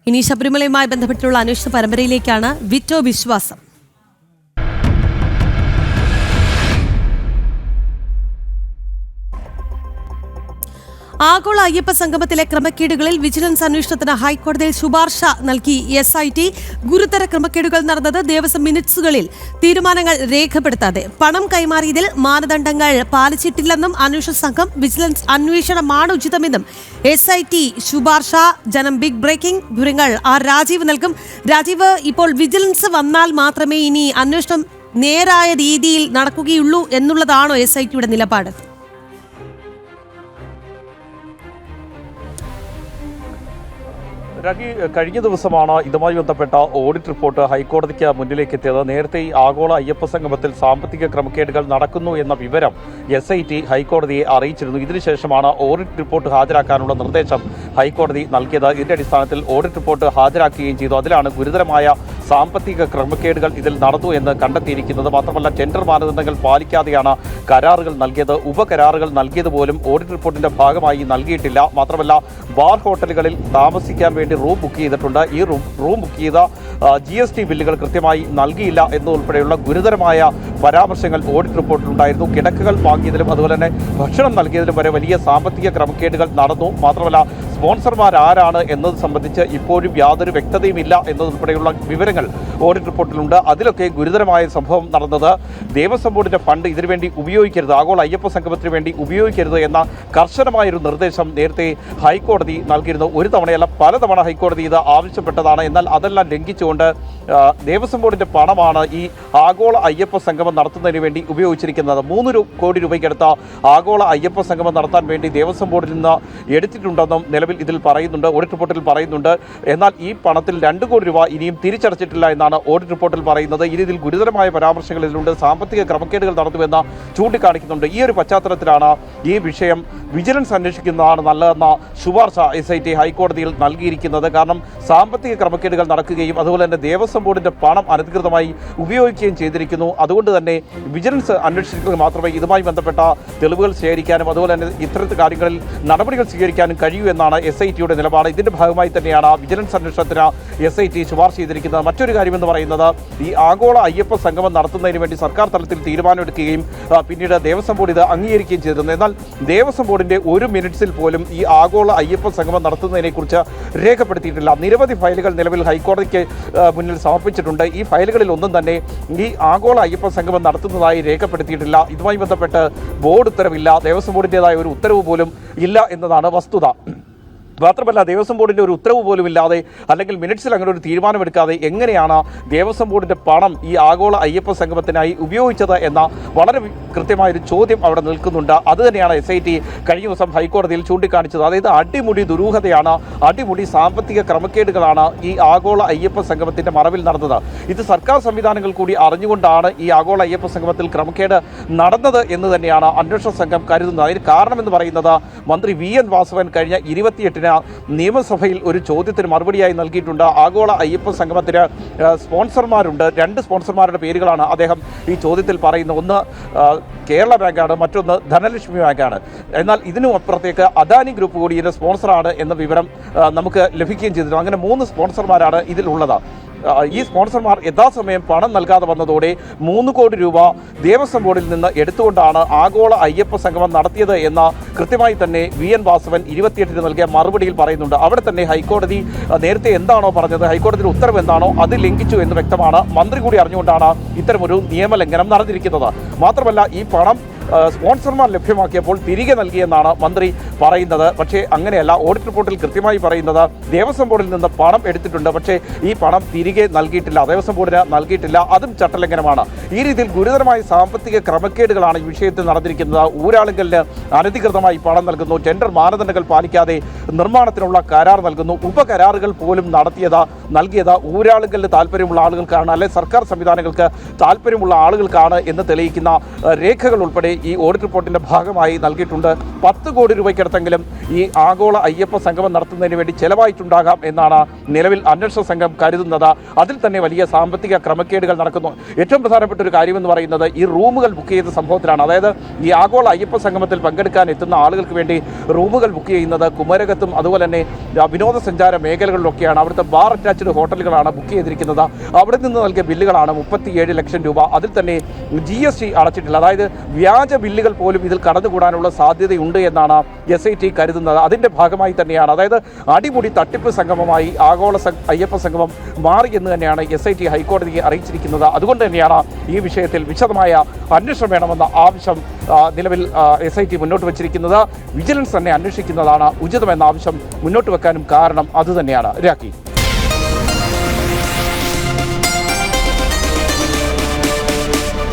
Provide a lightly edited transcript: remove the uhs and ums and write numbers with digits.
ഇനി ശബരിമലയുമായി ബന്ധപ്പെട്ടുള്ള അന്വേഷണ പരമ്പരയിലേക്കാണ് വിറ്റോ വിശ്വാസം. ആഗോള അയ്യപ്പ സംഗമത്തിലെ ക്രമക്കേടുകളിൽ വിജിലൻസ് അന്വേഷണത്തിന് ഹൈക്കോടതിയിൽ ശുപാർശ നൽകി SIT. ഗുരുതര ക്രമക്കേടുകൾ നടന്നത് ദേവസ്വം മിനിറ്റ്സുകളിൽ തീരുമാനങ്ങൾ രേഖപ്പെടുത്താതെ പണം കൈമാറിയതിൽ മാനദണ്ഡങ്ങൾ പാലിച്ചിട്ടില്ലെന്നും അന്വേഷണ സംഘം വിജിലൻസ് അന്വേഷണമാണ് ഉചിതമെന്നും SIT ശുപാർശ. ജനം ബിഗ് ബ്രേക്കിംഗ് വിവരങ്ങൾ രാജീവ് നൽകും. രാജീവ്, ഇപ്പോൾ വിജിലൻസ് വന്നാൽ മാത്രമേ ഇനി അന്വേഷണം നേരായ രീതിയിൽ നടക്കുകയുള്ളൂ എന്നുള്ളതാണോ SITയുടെ നിലപാട്? കഴിഞ്ഞ ദിവസമാണ് ഇതുമായി ബന്ധപ്പെട്ട ഓഡിറ്റ് റിപ്പോർട്ട് ഹൈക്കോടതിക്ക് മുന്നിലേക്ക് എത്തിയത്. നേരത്തെ ഈ ആഗോള അയ്യപ്പ സംഗമത്തിൽ സാമ്പത്തിക ക്രമക്കേടുകൾ നടക്കുന്നു എന്ന വിവരം SIT ഹൈക്കോടതിയെ അറിയിച്ചിരുന്നു. ഇതിനുശേഷമാണ് ഓഡിറ്റ് റിപ്പോർട്ട് ഹാജരാക്കാനുള്ള നിർദ്ദേശം ഹൈക്കോടതി നൽകിയത്. ഇതിന്റെ അടിസ്ഥാനത്തിൽ ഓഡിറ്റ് റിപ്പോർട്ട് ഹാജരാക്കുകയും ചെയ്തു. അതിലാണ് ഗുരുതരമായ സാമ്പത്തിക ക്രമക്കേടുകൾ ഇതിൽ നടന്നു എന്ന് കണ്ടെത്തിയിരിക്കുന്നത്. മാത്രമല്ല, ടെൻഡർ മാനദണ്ഡങ്ങൾ പാലിക്കാതെയാണ് കരാറുകൾ നൽകിയത്. ഉപകരാറുകൾ നൽകിയത് പോലും ഓഡിറ്റ് റിപ്പോർട്ടിന്റെ ഭാഗമായി നൽകിയിട്ടില്ല. മാത്രമല്ല, ബാർ ഹോട്ടലുകളിൽ താമസിക്കാൻ വേണ്ടി റൂം ബുക്ക് ചെയ്തിട്ടുണ്ട്. ഈ റൂം ബുക്ക് ചെയ്ത GST ബില്ലുകൾ കൃത്യമായി നൽകിയില്ല എന്നതുൾപ്പെടെയുള്ള ഗുരുതരമായ പരാമർശങ്ങൾ ഓഡിറ്റ് റിപ്പോർട്ടിലുണ്ടായിരുന്നു. കിടക്കകൾ വാങ്ങിയതിലും അതുപോലെ തന്നെ ഭക്ഷണം നൽകിയതിലും വരെ വലിയ സാമ്പത്തിക ക്രമക്കേടുകൾ നടന്നു. മാത്രമല്ല, സ്പോൺസർമാർ ആരാണ് എന്നത് സംബന്ധിച്ച് ഇപ്പോഴും യാതൊരു വ്യക്തതയുമില്ല എന്നതുൾപ്പെടെയുള്ള വിവരങ്ങൾ ഓഡിറ്റ് റിപ്പോർട്ടിലുണ്ട്. അതിലൊക്കെ ഗുരുതരമായ സംഭവം നടന്നത് ദേവസ്വം ബോർഡിന്റെ ഫണ്ട് ഇതിനുവേണ്ടി ഉപയോഗിക്കരുത്, ആഗോള അയ്യപ്പ സംഗമത്തിന് വേണ്ടി ഉപയോഗിക്കരുത് എന്ന കർശനമായൊരു നിർദ്ദേശം നേരത്തെ ഹൈക്കോടതി നൽകിയിരുന്നു. ഒരു തവണയല്ല, പലതവണ ഹൈക്കോടതി ഇത് ആവശ്യപ്പെട്ടതാണ്. എന്നാൽ അതെല്ലാം ലംഘിച്ചുകൊണ്ട് ദേവസ്വം ബോർഡിന്റെ പണമാണ് ഈ ആഗോള അയ്യപ്പ സംഗമം നടത്തുന്നതിന് വേണ്ടി ഉപയോഗിച്ചിരിക്കുന്നത്. 3 കോടി രൂപയ്ക്കടുത്ത ആഗോള അയ്യപ്പ സംഗമം നടത്താൻ വേണ്ടി ദേവസ്വം ബോർഡിൽ നിന്ന് എടുത്തിട്ടുണ്ടെന്നും നിലവിൽ ഇതിൽ പറയുന്നുണ്ട്, ഓഡിറ്റ് റിപ്പോർട്ടിൽ പറയുന്നുണ്ട്. എന്നാൽ ഈ പണത്തിൽ 2 കോടി രൂപ ഇനിയും തിരിച്ചടച്ചിട്ടില്ല എന്നാണ് ഓഡിറ്റ് റിപ്പോർട്ടിൽ പറയുന്നത്. ഇതിൽ ഗുരുതരമായ പരാമർശങ്ങൾ ഇതിലുണ്ട്. സാമ്പത്തിക ക്രമക്കേടുകൾ നടത്തുമെന്ന് ചൂണ്ടിക്കാണിക്കുന്നുണ്ട്. ഈ ഒരു പശ്ചാത്തലത്തിലാണ് ഈ വിഷയം വിജിലൻസ് അന്വേഷിക്കുന്നതാണ് നല്ലതെന്ന ശുപാർശ SIT ഹൈക്കോടതിയിൽ നൽകിയിരിക്കുന്നത്. കാരണം സാമ്പത്തിക ക്രമക്കേടുകൾ നടക്കുകയും അതുപോലെ തന്നെ ദേവസ്വം ബോർഡിന്റെ പണം അനധികൃതമായി ഉപയോഗിക്കുകയും ചെയ്തിരിക്കുന്നു. അതുകൊണ്ട് തന്നെ വിജിലൻസ് അന്വേഷിക്കുക മാത്രമേ ഇതുമായി ബന്ധപ്പെട്ട തെളിവുകൾ ശേഖരിക്കാനും അതുപോലെ തന്നെ ഇത്തരത്തിൽ കാര്യങ്ങളിൽ നടപടികൾ സ്വീകരിക്കാനും കഴിയൂ എന്നാണ് SITയുടെ നിലപാട്. ഇതിന്റെ ഭാഗമായി തന്നെയാണ് വിജിലൻസ് അന്വേഷണത്തിന് SIT ശുപാർശ ചെയ്തിരിക്കുന്നത്. മറ്റൊരു കാര്യമെന്ന് പറയുന്നത്, ഈ ആഗോള അയ്യപ്പ സംഗമം നടത്തുന്നതിന് വേണ്ടി സർക്കാർ തലത്തിൽ തീരുമാനമെടുക്കുകയും പിന്നീട് ദേവസ്വം ബോർഡ് ഇത് അംഗീകരിക്കുകയും ചെയ്തിരുന്നു. എന്നാൽ ദേവസ്വം ബോർഡിന്റെ ഒരു മിനിറ്റ്സിൽ പോലും ഈ ആഗോള അയ്യപ്പ സംഗമം നടത്തുന്നതിനെക്കുറിച്ച് രേഖപ്പെടുത്തിയിട്ടില്ല. നിരവധി ഫയലുകൾ നിലവിൽ ഹൈക്കോടതിക്ക് മുന്നിൽ സമർപ്പിച്ചിട്ടുണ്ട്. ഈ ഫയലുകളിൽ ഒന്നും തന്നെ ഈ ആഗോള അയ്യപ്പ സംഗമം നടത്തുന്നതായി രേഖപ്പെടുത്തിയിട്ടില്ല. ഇതുമായി ബന്ധപ്പെട്ട് ബോർഡ് ഉത്തരവില്ല, ദേവസ്വം ബോർഡിൻ്റെതായ ഒരു ഉത്തരവ് പോലും ഇല്ല എന്നതാണ് വസ്തുത. മാത്രമല്ല, ദേവസ്വം ബോർഡിൻ്റെ ഒരു ഉത്തരവ് പോലും ഇല്ലാതെ അല്ലെങ്കിൽ മിനിറ്റ്സിൽ അങ്ങനെ ഒരു തീരുമാനമെടുക്കാതെ എങ്ങനെയാണ് ദേവസ്വം ബോർഡിൻ്റെ പണം ഈ ആഗോള അയ്യപ്പ സംഗമത്തിനായി ഉപയോഗിച്ചത് എന്ന വളരെ കൃത്യമായൊരു ചോദ്യം അവിടെ നിൽക്കുന്നുണ്ട്. അതുതന്നെയാണ് SIT കഴിഞ്ഞ ദിവസം ഹൈക്കോടതിയിൽ ചൂണ്ടിക്കാണിച്ചത്. അതായത് അടിമുടി ദുരൂഹതയാണ്, അടിമുടി സാമ്പത്തിക ക്രമക്കേടുകളാണ് ഈ ആഗോള അയ്യപ്പ സംഗമത്തിൻ്റെ മറവിൽ നടന്നത്. ഇത് സർക്കാർ സംവിധാനങ്ങൾ കൂടി അറിഞ്ഞുകൊണ്ടാണ് ഈ ആഗോള അയ്യപ്പ സംഗമത്തിൽ ക്രമക്കേട് നടന്നത് എന്ന് തന്നെയാണ് അന്വേഷണ സംഘം കരുതുന്നത്. അതിന് കാരണമെന്ന് പറയുന്നത് മന്ത്രി VN വാസവൻ കഴിഞ്ഞ 28 നിയമസഭയിൽ ഒരു ചോദ്യത്തിന് മറുപടിയായി നൽകിയിട്ടുണ്ട്. ആഗോള അയ്യപ്പ സംഗമത്തിന് സ്പോൺസർമാരുണ്ട്. 2 സ്പോൺസർമാരുടെ പേരുകളാണ് അദ്ദേഹം ഈ ചോദ്യത്തിൽ പറയുന്നത്. ഒന്ന് കേരള ബാങ്കാണ്, മറ്റൊന്ന് ധനലക്ഷ്മി ബാങ്കാണ്. എന്നാൽ ഇതിനും അപ്പുറത്തേക്ക് അദാനി ഗ്രൂപ്പ് കൂടി ഇതിൻ്റെ സ്പോൺസറാണ് എന്ന വിവരം നമുക്ക് ലഭിക്കുകയും ചെയ്തിരുന്നു. അങ്ങനെ 3 സ്പോൺസർമാരാണ് ഇതിലുള്ളത്. ഈ സ്പോൺസർമാർ യഥാസമയം പണം നൽകാതെ വന്നതോടെ 3 കോടി രൂപ ദേവസ്വം ബോർഡിൽ നിന്ന് എടുത്തുകൊണ്ടാണ് ആഗോള അയ്യപ്പ സംഗമം നടത്തിയത് എന്ന കൃത്യമായി തന്നെ VN വാസവൻ 28 നൽകിയ മറുപടിയിൽ പറയുന്നുണ്ട്. അവിടെ തന്നെ ഹൈക്കോടതി നേരത്തെ എന്താണോ പറഞ്ഞത്, ഹൈക്കോടതിയുടെ ഉത്തരവ് എന്താണോ അത് ലംഘിച്ചു എന്ന് വ്യക്തമാണ്. മന്ത്രി കൂടി അറിഞ്ഞുകൊണ്ടാണ് ഇത്തരമൊരു നിയമലംഘനം നടന്നിരിക്കുന്നത്. മാത്രമല്ല, ഈ പണം സ്പോൺസർമാർ ലഭ്യമാക്കിയപ്പോൾ തിരികെ നൽകിയെന്നാണ് മന്ത്രി പറയുന്നത്. പക്ഷേ അങ്ങനെയല്ല. ഓഡിറ്റ് റിപ്പോർട്ടിൽ കൃത്യമായി പറയുന്നത് ദേവസ്വം ബോർഡിൽ നിന്ന് പണം എടുത്തിട്ടുണ്ട്, പക്ഷേ ഈ പണം തിരികെ നൽകിയിട്ടില്ല, ദേവസ്വം ബോർഡിന് നൽകിയിട്ടില്ല. അതും ചട്ടലംഘനമാണ്. ഈ രീതിയിൽ ഗുരുതരമായ സാമ്പത്തിക ക്രമക്കേടുകളാണ് ഈ വിഷയത്തിൽ നടന്നിരിക്കുന്നത്. ഊരാളുകളിന് അനധികൃതമായി പണം നൽകുന്നു, ടെൻഡർ മാനദണ്ഡങ്ങൾ പാലിക്കാതെ നിർമ്മാണത്തിനുള്ള കരാർ നൽകുന്നു, ഉപകരാറുകൾ പോലും നൽകിയത് ഊരാളുകളിൽ താല്പര്യമുള്ള ആളുകൾക്കാണ്, അല്ലെ സർക്കാർ സംവിധാനങ്ങൾക്ക് താല്പര്യമുള്ള ആളുകൾക്കാണ് എന്ന് തെളിയിക്കുന്ന രേഖകൾ ഉൾപ്പെടെ ഈ ഓഡിറ്റ് റിപ്പോർട്ടിന്റെ ഭാഗമായി നൽകിയിട്ടുണ്ട്. 10 കോടി രൂപയ്ക്കടുത്തെങ്കിലും ഈ ആഗോള അയ്യപ്പ സംഗമം നടത്തുന്നതിന് വേണ്ടി ചെലവായിട്ടുണ്ടാകാം എന്നാണ് നിലവിൽ അന്വേഷണ സംഘം കരുതുന്നത്. അതിൽ തന്നെ വലിയ സാമ്പത്തിക ക്രമക്കേടുകൾ നടക്കുന്നു. ഏറ്റവും പ്രധാനപ്പെട്ട ഒരു കാര്യമെന്ന് പറയുന്നത് ഈ റൂമുകൾ ബുക്ക് ചെയ്ത സംഭവത്തിലാണ്. അതായത് ഈ ആഗോള അയ്യപ്പ സംഗമത്തിൽ പങ്കെടുക്കാൻ എത്തുന്ന ആളുകൾക്ക് വേണ്ടി റൂമുകൾ ബുക്ക് ചെയ്യുന്നത് കുമരകത്തും അതുപോലെ തന്നെ വിനോദസഞ്ചാര മേഖലകളിലൊക്കെയാണ്. അവിടുത്തെ ബാർ അറ്റാച്ച്ഡ് ഹോട്ടലുകളാണ് ബുക്ക് ചെയ്തിരിക്കുന്നത്. അവിടെ നിന്ന് നൽകിയ ബില്ലുകളാണ് 37 ലക്ഷം രൂപ. അതിൽ തന്നെ GST അടച്ചിട്ടില്ല. അതായത് വ്യാജ ബില്ലുകൾ പോലും ഇതിൽ കടന്നുകൂടാനുള്ള സാധ്യതയുണ്ട് എന്നാണ് SIT കരുതുന്നത്. അതിൻ്റെ ഭാഗമായി തന്നെയാണ്, അതായത് അടിമുടി തട്ടിപ്പ് സംഗമമായി ആഗോള അയ്യപ്പ സംഗമം മാറി എന്ന് തന്നെയാണ് SIT ഹൈക്കോടതിയെ അറിയിച്ചിരിക്കുന്നത്. അതുകൊണ്ട് തന്നെയാണ് ഈ വിഷയത്തിൽ വിശദമായ അന്വേഷണം വേണമെന്ന ആവശ്യം നിലവിൽ SIT മുന്നോട്ട് വച്ചിരിക്കുന്നത്. വിജിലൻസ് തന്നെ അന്വേഷിക്കുന്നതാണ് ഉചിതമെന്ന ആവശ്യം മുന്നോട്ട് വെക്കാനും കാരണം അതുതന്നെയാണ്. രാഖി.